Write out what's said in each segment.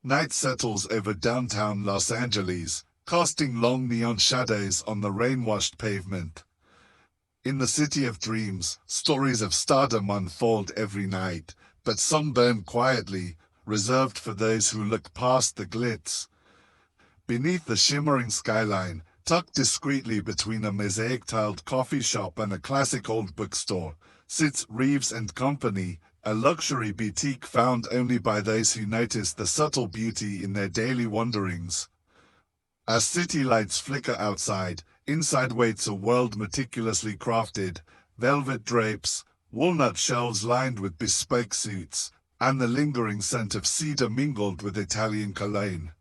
Night settles over downtown Los Angeles, casting long neon shadows on the rain-washed pavement. In the city of dreams, stories of stardom unfold every night, but some burn quietly, reserved for those who look past the glitz. Beneath the shimmering skyline, tucked discreetly between a mosaic-tiled coffee shop and a classic old bookstore, sits Reeves and Company, a luxury boutique found only by those who notice the subtle beauty in their daily wanderings. As city lights flicker outside, inside waits a world meticulously crafted, velvet drapes, walnut shelves lined with bespoke suits, and the lingering scent of cedar mingled with Italian cologne.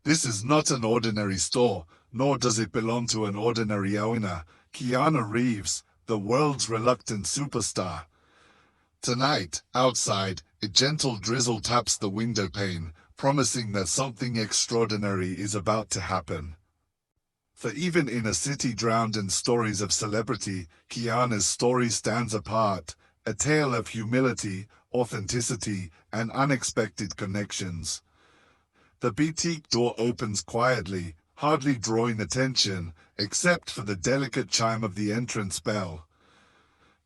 This is not an ordinary store, nor does it belong to an ordinary owner, Keanu Reeves, the world's reluctant superstar. Tonight, outside, a gentle drizzle taps the window pane, promising that something extraordinary is about to happen. For even in a city drowned in stories of celebrity, Keanu's story stands apart, a tale of humility, authenticity, and unexpected connections. The boutique door opens quietly, hardly drawing attention, except for the delicate chime of the entrance bell.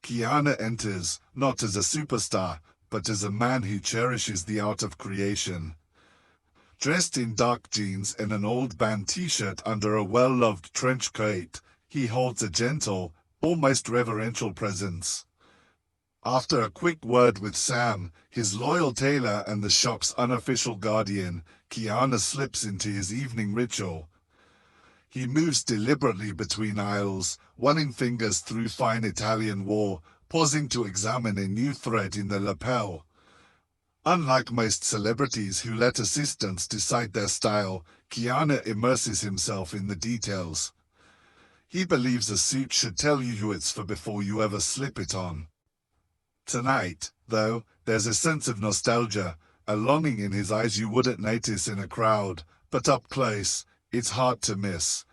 Keanu enters, not as a superstar, but as a man who cherishes the art of creation. Dressed in dark jeans and an old band t-shirt under a well-loved trench coat, he holds a gentle, almost reverential presence. After a quick word with Sam, his loyal tailor and the shop's unofficial guardian, Keanu slips into his evening ritual. He moves deliberately between aisles, running fingers through fine Italian wool, pausing to examine a new thread in the lapel. Unlike most celebrities who let assistants decide their style, Keanu immerses himself in the details. He believes a suit should tell you who it's for before you ever slip it on. Tonight, though, there's a sense of nostalgia, a longing in his eyes you wouldn't notice in a crowd, but up close, it's hard to miss.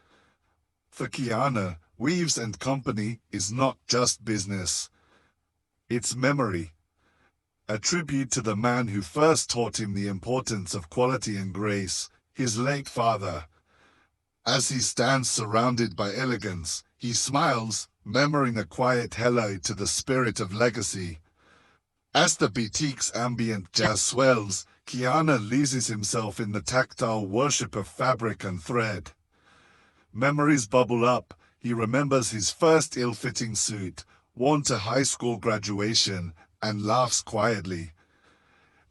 For Keanu, Reeves and Company is not just business. It's memory. A tribute to the man who first taught him the importance of quality and grace, his late father. As he stands surrounded by elegance, he smiles, murmuring a quiet hello to the spirit of legacy. As the boutique's ambient jazz swells, Keanu loses himself in the tactile worship of fabric and thread. Memories bubble up. He remembers his first ill-fitting suit, worn to high school graduation, and laughs quietly.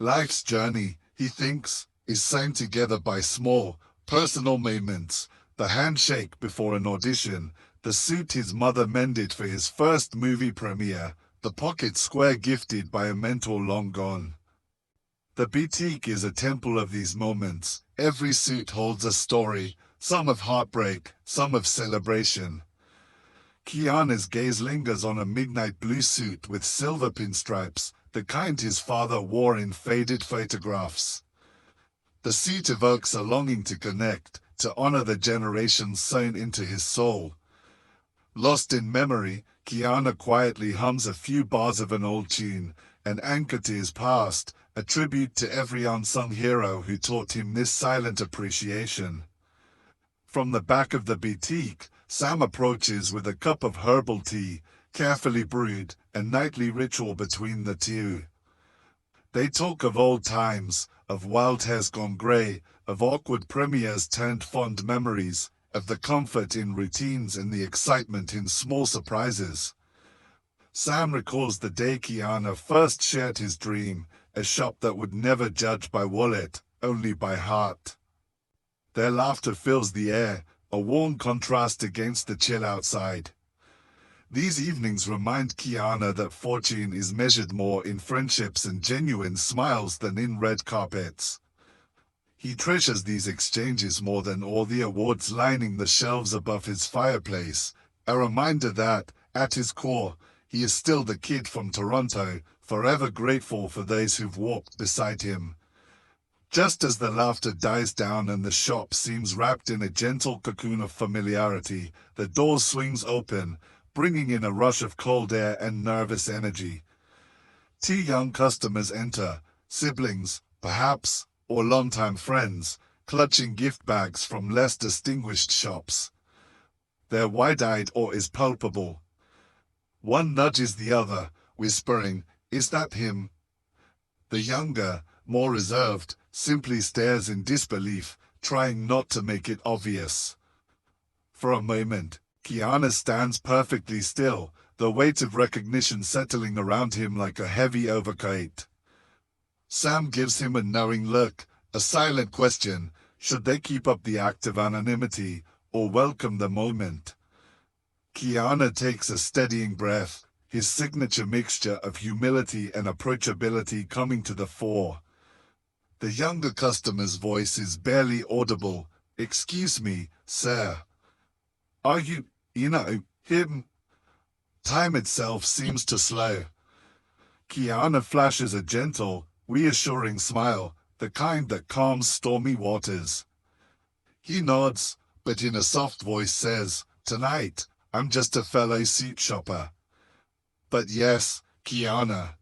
Life's journey, he thinks, is sewn together by small, personal moments, the handshake before an audition, the suit his mother mended for his first movie premiere, the pocket square gifted by a mentor long gone. The boutique is a temple of these moments. Every suit holds a story, some of heartbreak, some of celebration. Keanu's gaze lingers on a midnight blue suit with silver pinstripes, the kind his father wore in faded photographs. The suit evokes a longing to connect, to honor the generations sewn into his soul. Lost in memory, Keanu quietly hums a few bars of an old tune, an anchor to his past, a tribute to every unsung hero who taught him this silent appreciation. From the back of the boutique, Sam approaches with a cup of herbal tea, carefully brewed, a nightly ritual between the two. They talk of old times, of wild hares gone grey, of awkward premieres turned fond memories, of the comfort in routines and the excitement in small surprises. Sam recalls the day Keanu first shared his dream, a shop that would never judge by wallet, only by heart. Their laughter fills the air, a warm contrast against the chill outside. These evenings remind Keanu that fortune is measured more in friendships and genuine smiles than in red carpets. He treasures these exchanges more than all the awards lining the shelves above his fireplace, a reminder that, at his core, he is still the kid from Toronto, forever grateful for those who've walked beside him. Just as the laughter dies down and the shop seems wrapped in a gentle cocoon of familiarity, the door swings open, bringing in a rush of cold air and nervous energy. 2 young customers enter, siblings, perhaps, or longtime friends, clutching gift bags from less distinguished shops. Their wide-eyed awe is palpable. One nudges the other, whispering, "Is that him?" The younger, more reserved, simply stares in disbelief, trying not to make it obvious. For a moment, Keanu stands perfectly still, the weight of recognition settling around him like a heavy overcoat. Sam gives him a knowing look, a silent question: should they keep up the act of anonymity, or welcome the moment? Keanu takes a steadying breath, his signature mixture of humility and approachability coming to the fore. The younger customer's voice is barely audible. "Excuse me, sir. Are you, him?" Time itself seems to slow. Keanu flashes a gentle, reassuring smile, the kind that calms stormy waters. He nods, but in a soft voice says, "Tonight, I'm just a fellow suit shopper." But yes, Keanu.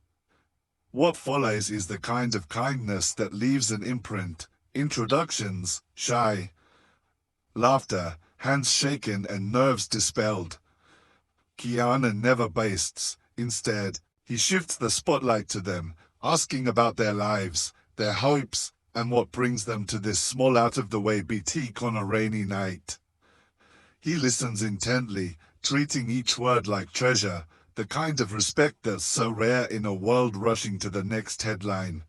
What follows is the kind of kindness that leaves an imprint. Introductions, shy. Laughter, hands shaken and nerves dispelled. Keanu never boasts. Instead, he shifts the spotlight to them, asking about their lives, their hopes, and what brings them to this small out-of-the-way boutique on a rainy night. He listens intently, treating each word like treasure, the kind of respect that's so rare in a world rushing to the next headline.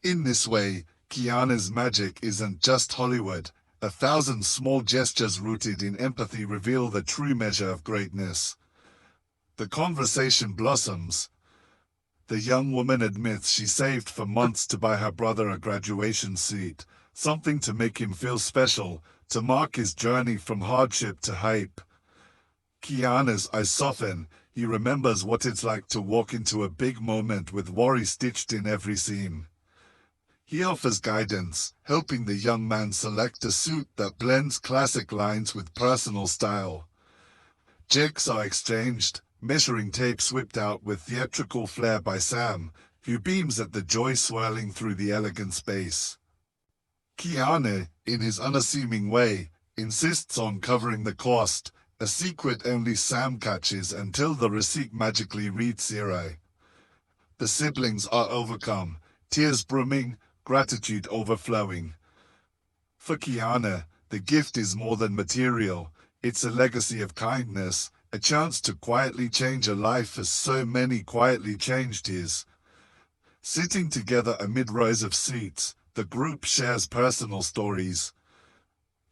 In this way, Keanu's magic isn't just Hollywood. 1,000 small gestures rooted in empathy reveal the true measure of greatness. The conversation blossoms. The young woman admits she saved for months to buy her brother a graduation suit, something to make him feel special, to mark his journey from hardship to hype. Keanu's eyes soften. He remembers what it's like to walk into a big moment with worry stitched in every seam. He offers guidance, helping the young man select a suit that blends classic lines with personal style. Checks are exchanged, measuring tapes whipped out with theatrical flair by Sam, who beams at the joy swirling through the elegant space. Keanu, in his unassuming way, insists on covering the cost, a secret only Sam catches until the receipt magically reads zero. The siblings are overcome, tears brimming, gratitude overflowing. For Keanu, the gift is more than material. It's a legacy of kindness, a chance to quietly change a life as so many quietly changed his. Sitting together amid rows of seats, the group shares personal stories.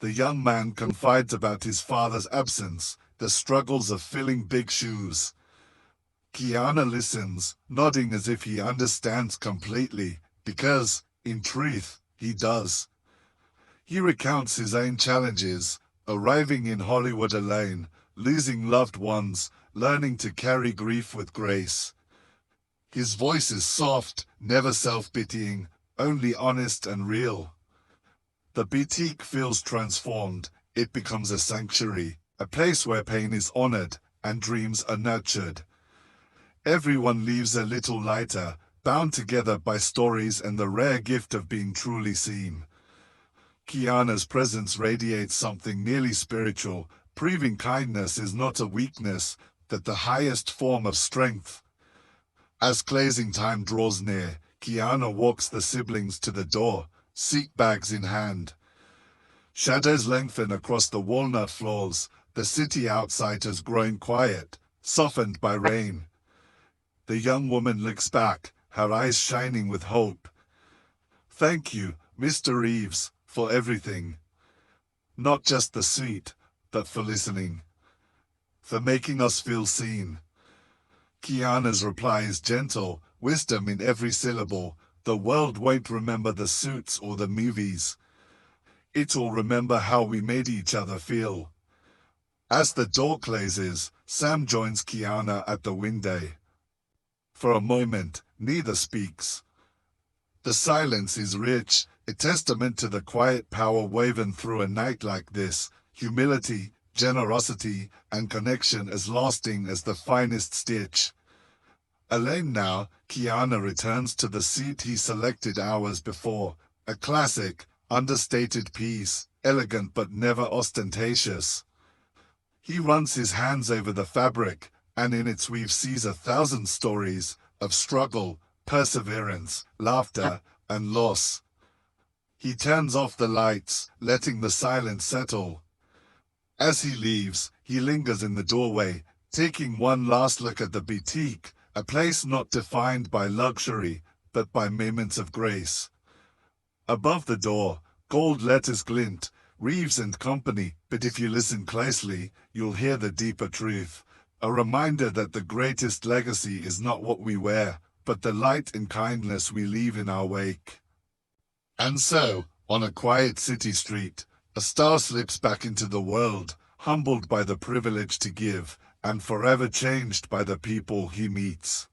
The young man confides about his father's absence, the struggles of filling big shoes. Keanu listens, nodding as if he understands completely, because, in truth, he does. He recounts his own challenges, arriving in Hollywood alone, losing loved ones, learning to carry grief with grace. His voice is soft, never self-pitying, only honest and real. The boutique feels transformed. It becomes a sanctuary, a place where pain is honored and dreams are nurtured. Everyone leaves a little lighter, bound together by stories and the rare gift of being truly seen. Keanu's presence radiates something nearly spiritual, proving kindness is not a weakness, but the highest form of strength. As closing time draws near, Keanu walks the siblings to the door, seat bags in hand. Shadows lengthen across the walnut floors. The city outside has grown quiet, softened by rain. The young woman looks back, her eyes shining with hope. "Thank you, Mr. Reeves, for everything. Not just the suit, but for listening. For making us feel seen." Keanu's reply is gentle, wisdom in every syllable. The world won't remember the suits or the movies. It'll remember how we made each other feel. As the door closes, Sam joins Keanu at the window. For a moment, neither speaks. The silence is rich, a testament to the quiet power woven through a night like this, humility, generosity, and connection as lasting as the finest stitch. Alone now, Keanu returns to the seat he selected hours before, A classic, understated piece, elegant but never ostentatious. He runs his hands over the fabric, and in its weave sees 1,000 stories of struggle, perseverance, laughter, and loss. He turns off the lights, letting the silence settle. As he leaves, he lingers in the doorway, taking one last look at the boutique, a place not defined by luxury, but by moments of grace. Above the door, gold letters glint, Reeves and Company, but if you listen closely, you'll hear the deeper truth. A reminder that the greatest legacy is not what we wear, but the light and kindness we leave in our wake. And so, on a quiet city street, a star slips back into the world, humbled by the privilege to give, and forever changed by the people he meets.